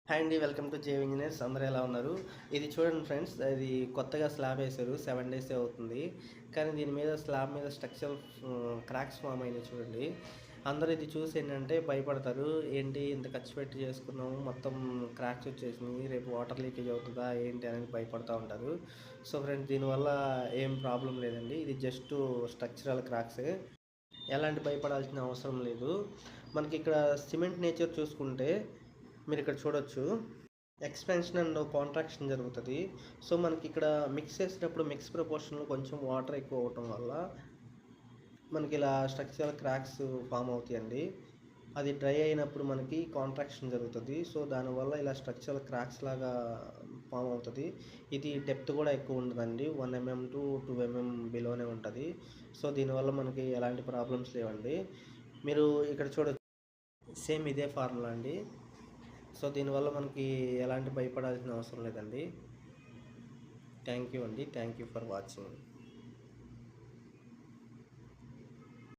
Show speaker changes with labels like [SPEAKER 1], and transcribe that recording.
[SPEAKER 1] Hi అండి, welcome to జేవ్ engineers. అందరూ ఎలా ఉన్నారు? ఇది చూడండి ఫ్రెండ్స్, ఇది కొత్తగా స్లాబ్ వేశారు. 7 డేసే అవుతుంది. కానీ దీని మీద స్లాబ్ మీద స్ట్రక్చరల్ క్రాక్స్ ఫామ్ అయినాయి చూడండి. అందరూ ఇది చూసి ఏంటంటే భయపడతారు. ఏంటి ఇంత ఖర్చు పెట్టి చేసుకున్నాము, మొత్తం క్రాక్స్ వచ్చేసినాయి, రేపు వాటర్ లీకేజ్ అవుతుందా ఏంటి అనేది భయపడుతూ ఉంటారు. సో ఫ్రెండ్స్, దీనివల్ల ఏం ప్రాబ్లం లేదండి. ఇది జస్ట్ స్ట్రక్చరల్ క్రాక్సే. ఎలాంటి భయపడాల్సిన అవసరం లేదు. మనకి ఇక్కడ సిమెంట్ నేచర్ చూసుకుంటే మీరు ఇక్కడ చూడొచ్చు, ఎక్స్పెన్షన్ అండ్ కాంట్రాక్షన్ జరుగుతుంది. సో మనకి ఇక్కడ మిక్స్ చేసేటప్పుడు మిక్స్ ప్రపోర్షన్లో కొంచెం వాటర్ ఎక్కువ అవటం వల్ల మనకి ఇలా స్ట్రక్చరల్ క్రాక్స్ ఫామ్ అవుతాయండి. అది డ్రై అయినప్పుడు మనకి కాంట్రాక్షన్ జరుగుతుంది. సో దానివల్ల ఇలా స్ట్రక్చరల్ క్రాక్స్ లాగా ఫామ్ అవుతుంది. ఇది డెప్త్ కూడా ఎక్కువ ఉండదండి, 1 mm టు 2 mm బిలోనే ఉంటుంది. సో దీనివల్ల మనకి ఎలాంటి ప్రాబ్లమ్స్ లేవండి. మీరు ఇక్కడ చూడొచ్చు, సేమ్ ఇదే ఫార్ములా అండి. సో దీనివల్ల మనకి ఎలాంటి భయపడాల్సిన అవసరం లేదండి. థ్యాంక్ యూ అండి. Thank you for watching.